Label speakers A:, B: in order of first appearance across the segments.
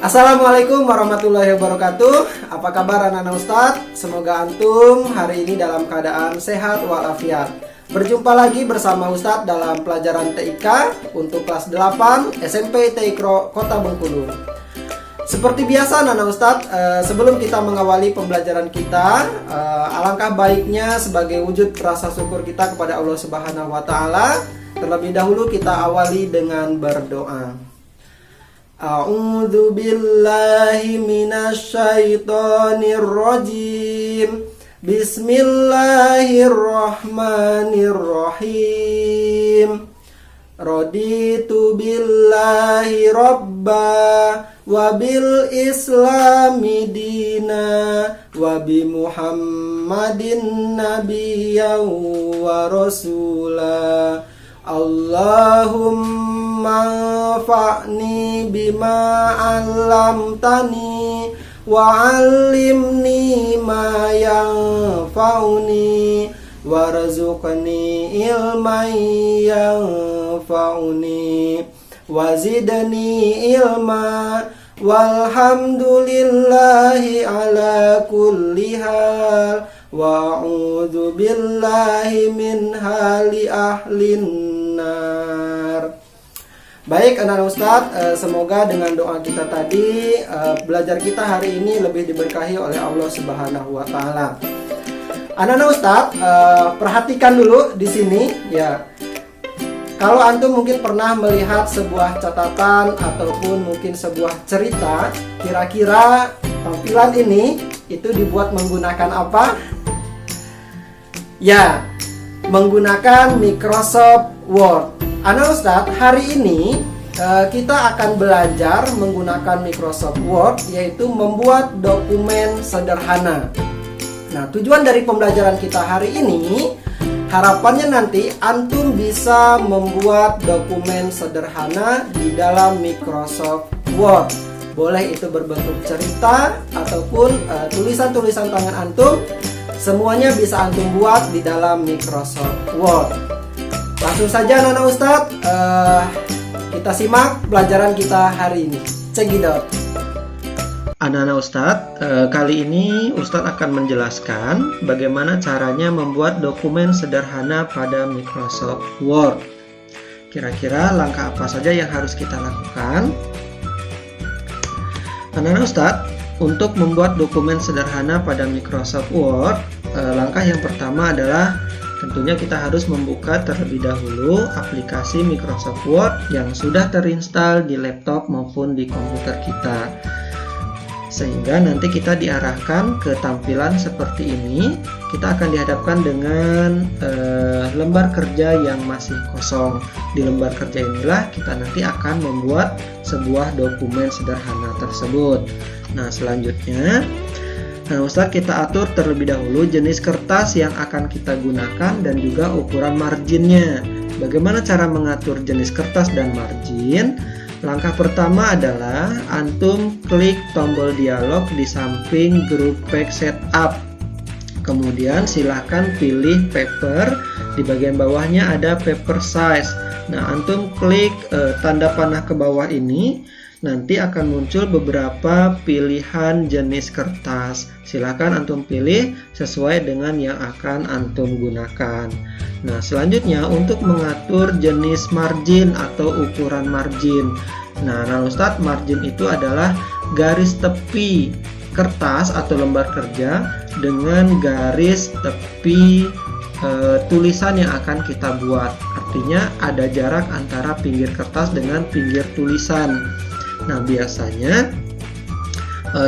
A: Assalamualaikum warahmatullahi wabarakatuh. Apa kabar anak-anak Ustadz? Semoga antum hari ini dalam keadaan sehat walafiat. Berjumpa lagi bersama Ustadz dalam pelajaran TIK untuk kelas 8 SMP TIKRO Kota Bengkulu. Seperti biasa anak-anak Ustadz, sebelum kita mengawali pembelajaran kita, alangkah baiknya sebagai wujud rasa syukur kita kepada Allah Subhanahu wa Ta'ala, terlebih dahulu kita awali dengan berdoa. A'udzu billahi minasyaitonir rajim. Bismillahirrahmanirrahim. Raditu billahi rabba wa bil islami dina wa bi Muhammadin nabiyyan wa rasula. Allahumma anfa'ni bima 'allamtani wa 'allimni ma yanfa'uni warzuqni ilman yanfa'uni wazidni ilma walhamdulillahi ala kulli hal wa a'udzu billahi min hali ahlin nar. Baik anak-anak Ustadz, semoga dengan doa kita tadi belajar kita hari ini lebih diberkahi oleh Allah Subhanahu wa Ta'ala. Anak-anak Ustadz, perhatikan dulu di sini ya. Kalau antum mungkin pernah melihat sebuah catatan ataupun mungkin sebuah cerita, kira-kira tampilan ini itu dibuat menggunakan apa? Ya, menggunakan Microsoft Word. Anak Ustadz, hari ini kita akan belajar menggunakan Microsoft Word, yaitu membuat dokumen sederhana. Nah, tujuan dari pembelajaran kita hari ini, harapannya nanti antum bisa membuat dokumen sederhana di dalam Microsoft Word. Boleh itu berbentuk cerita ataupun tulisan-tulisan tangan antum. Semuanya bisa antum buat di dalam Microsoft Word. Langsung saja anak-anak Ustadz, kita simak pelajaran kita hari ini. Check it out. Anak-anak Ustadz, kali ini Ustadz akan menjelaskan bagaimana caranya membuat dokumen sederhana pada Microsoft Word. Kira-kira langkah apa saja yang harus kita lakukan? Anak-anak Ustadz, untuk membuat dokumen sederhana pada Microsoft Word, langkah yang pertama adalah tentunya kita harus membuka terlebih dahulu aplikasi Microsoft Word yang sudah terinstall di laptop maupun di komputer kita. Sehingga nanti kita diarahkan ke tampilan seperti ini. Kita akan dihadapkan dengan lembar kerja yang masih kosong. Di lembar kerja inilah kita nanti akan membuat sebuah dokumen sederhana tersebut. Nah, selanjutnya Ustadz, kita atur terlebih dahulu jenis kertas yang akan kita gunakan dan juga ukuran marginnya. Bagaimana cara mengatur jenis kertas dan margin? Langkah pertama adalah antum klik tombol dialog di samping grup pack setup. Kemudian silahkan pilih paper. Di bagian bawahnya ada paper size. Nah, antum klik tanda panah ke bawah ini. Nanti akan muncul beberapa pilihan jenis kertas. Silakan antum pilih sesuai dengan yang akan antum gunakan. Nah, selanjutnya untuk mengatur jenis margin atau ukuran margin. Nah, Ustadz, margin itu adalah garis tepi kertas atau lembar kerja dengan garis tepi tulisan yang akan kita buat. Artinya ada jarak antara pinggir kertas dengan pinggir tulisan. Nah, biasanya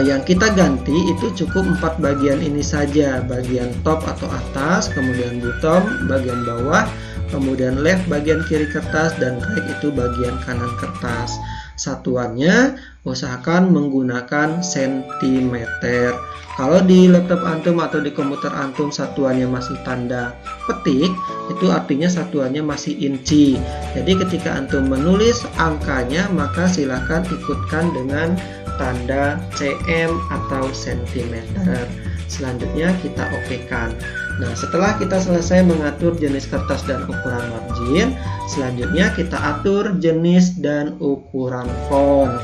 A: yang kita ganti itu cukup 4 bagian ini saja. Bagian top atau atas, kemudian bottom bagian bawah, kemudian left bagian kiri kertas, dan right itu bagian kanan kertas. Satuannya usahakan menggunakan sentimeter. Kalau di laptop antum atau di komputer antum satuannya masih tanda petik, itu artinya satuannya masih inci. Jadi ketika antum menulis angkanya, maka silahkan ikutkan dengan tanda cm atau sentimeter. Selanjutnya kita okekan. Nah, setelah kita selesai mengatur jenis kertas dan ukuran margin, selanjutnya kita atur jenis dan ukuran font.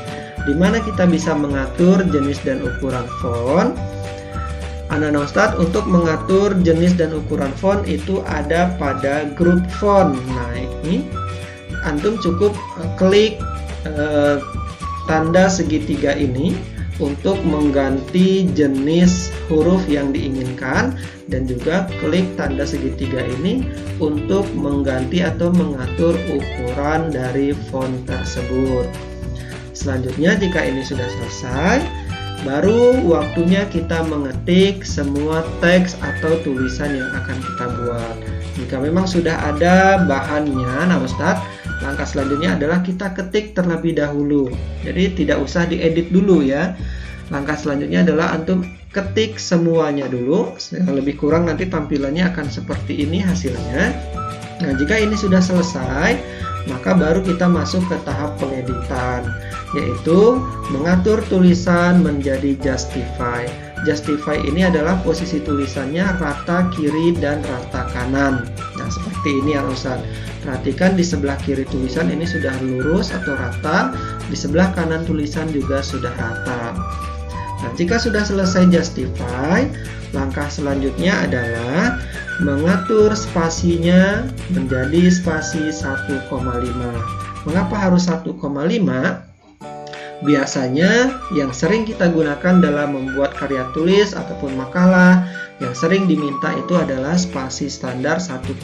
A: di mana kita bisa mengatur jenis dan ukuran font. Anak-anak Ustadz, untuk mengatur jenis dan ukuran font itu ada pada grup font. Nah, ini antum cukup klik tanda segitiga ini untuk mengganti jenis huruf yang diinginkan, dan juga klik tanda segitiga ini untuk mengganti atau mengatur ukuran dari font tersebut. Selanjutnya, jika ini sudah selesai, baru waktunya kita mengetik semua teks atau tulisan yang akan kita buat. Jika memang sudah ada bahannya, nah Ustadz, langkah selanjutnya adalah kita ketik terlebih dahulu. Jadi tidak usah diedit dulu ya. Langkah selanjutnya adalah antum ketik semuanya dulu. Lebih kurang nanti tampilannya akan seperti ini hasilnya. Nah, jika ini sudah selesai, maka baru kita masuk ke tahap pengeditan, yaitu mengatur tulisan menjadi justify. Justify ini adalah posisi tulisannya rata kiri dan rata kanan. Nah, seperti ini ya Ustaz. Perhatikan di sebelah kiri tulisan ini sudah lurus atau rata, di sebelah kanan tulisan juga sudah rata. Nah, jika sudah selesai justify, langkah selanjutnya adalah mengatur spasinya menjadi spasi 1,5. Mengapa harus 1,5? Biasanya yang sering kita gunakan dalam membuat karya tulis ataupun makalah, yang sering diminta itu adalah spasi standar 1,5.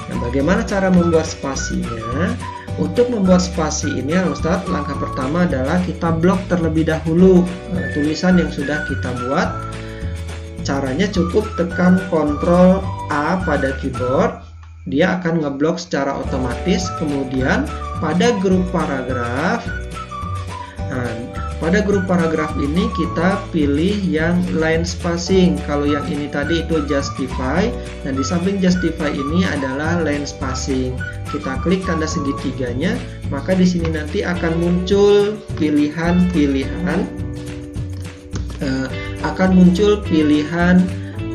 A: Nah, bagaimana cara membuat spasinya? Untuk membuat spasi ini, Ustadz, langkah pertama adalah kita blok terlebih dahulu tulisan yang sudah kita buat. Caranya cukup tekan Ctrl A pada keyboard, dia akan ngeblok secara otomatis. Kemudian pada grup paragraf, pada grup paragraf ini kita pilih yang line spacing. Kalau yang ini tadi itu justify, dan di samping justify ini adalah line spacing. Kita klik tanda segitiganya, maka di sini nanti akan muncul pilihan-pilihan,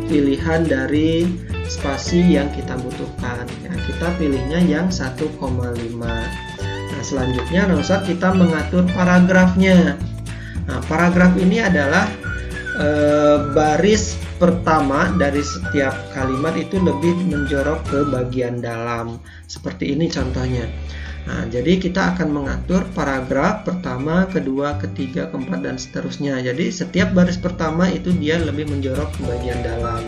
A: pilihan dari spasi yang kita butuhkan. Ya, kita pilihnya yang 1,5. Nah, selanjutnya Ustadz, kita mengatur paragrafnya. Nah, paragraf ini adalah baris pertama dari setiap kalimat itu lebih menjorok ke bagian dalam. Seperti ini contohnya. Nah, jadi kita akan mengatur paragraf pertama, kedua, ketiga, keempat, dan seterusnya. Jadi setiap baris pertama itu dia lebih menjorok ke bagian dalam.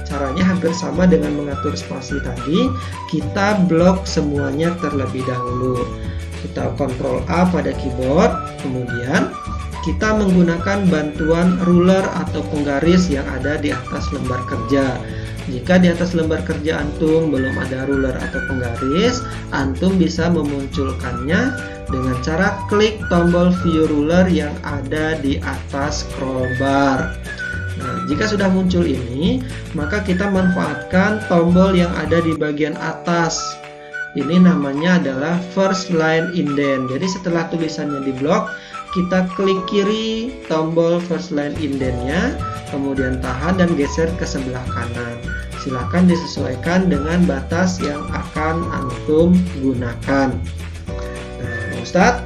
A: Caranya hampir sama dengan mengatur spasi tadi. Kita blok semuanya terlebih dahulu. Kita Ctrl A pada keyboard, kemudian kita menggunakan bantuan ruler atau penggaris yang ada di atas lembar kerja. Jika di atas lembar kerja antum belum ada ruler atau penggaris, antum bisa memunculkannya dengan cara klik tombol view ruler yang ada di atas scroll bar. Nah, jika sudah muncul ini, maka kita manfaatkan tombol yang ada di bagian atas. Ini namanya adalah first line indent. Jadi setelah tulisannya diblok, kita klik kiri tombol first line indentnya, kemudian tahan dan geser ke sebelah kanan. Silakan disesuaikan dengan batas yang akan antum gunakan. Nah, Ustadz,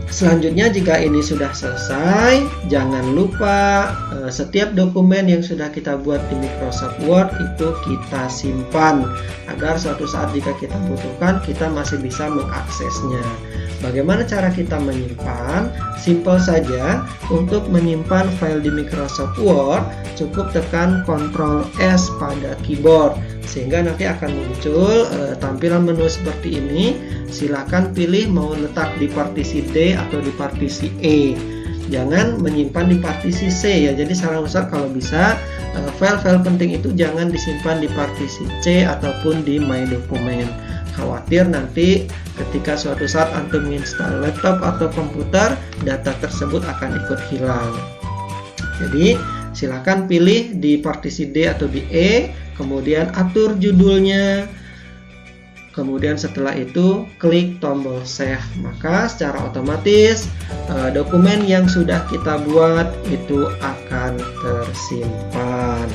A: selanjutnya jika ini sudah selesai, jangan lupa setiap dokumen yang sudah kita buat di Microsoft Word itu kita simpan agar suatu saat jika kita butuhkan, kita masih bisa mengaksesnya. Bagaimana cara kita menyimpan? Simple saja. Untuk menyimpan file di Microsoft Word, cukup tekan Ctrl S pada keyboard, sehingga nanti akan muncul tampilan menu seperti ini. Silakan pilih mau letak di partisi D atau di partisi E. Jangan menyimpan di partisi C ya. Jadi saran besar kalau bisa file-file penting itu jangan disimpan di partisi C ataupun di My Document. Khawatir nanti ketika suatu saat antum menginstal laptop atau komputer, data tersebut akan ikut hilang. Jadi silakan pilih di partisi D atau di E, kemudian atur judulnya, kemudian setelah itu klik tombol save, maka secara otomatis dokumen yang sudah kita buat itu akan tersimpan.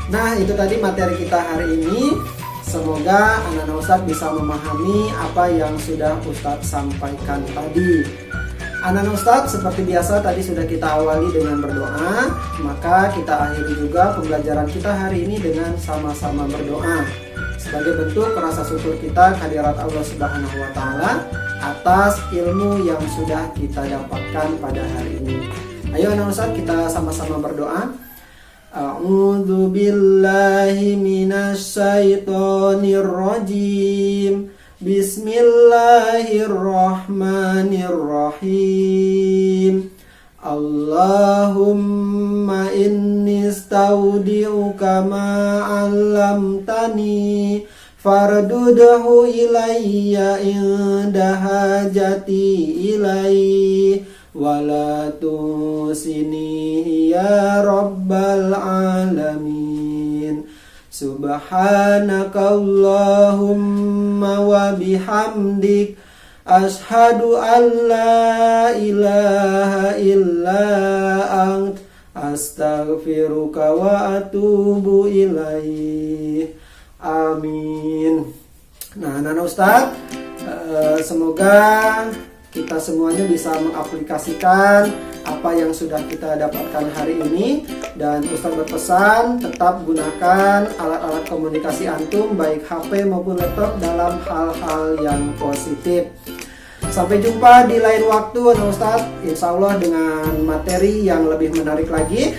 A: Nah, itu tadi materi kita hari ini.
B: Semoga anak-anak Ustadz bisa memahami apa yang sudah Ustadz sampaikan tadi. Anak-anak Ustadz, seperti biasa tadi sudah kita awali dengan berdoa, maka kita akhiri juga pembelajaran kita hari ini dengan sama-sama berdoa sebagai bentuk rasa syukur kita kehadirat Allah Subhanahu wa taala atas ilmu yang sudah kita dapatkan pada hari ini. Ayo anak Ustadz, kita sama-sama berdoa. A'udzu billahi minasyaitonir rajim. Bismillahirrahmanirrahim. Allahumma inni astaudi'uka ma 'allamtani fardudhu ilayya inda hajati ilaihi wala tusini ya rabbal alamin. Subhanaka Allahumma wa bihamdik ashhadu an la ilaha illa ant astaghfiruka wa atubu ilaih. Amin. Nah, anak Ustadz, semoga kita semuanya bisa mengaplikasikan apa yang sudah kita dapatkan hari ini. Dan Ustadz berpesan tetap gunakan alat-alat komunikasi antum baik HP maupun laptop dalam hal-hal yang positif. Sampai jumpa di lain waktu anak Ustadz, insya Allah dengan materi yang lebih menarik lagi.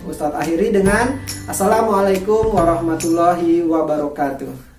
B: Ustadz akhiri dengan Assalamualaikum warahmatullahi wabarakatuh.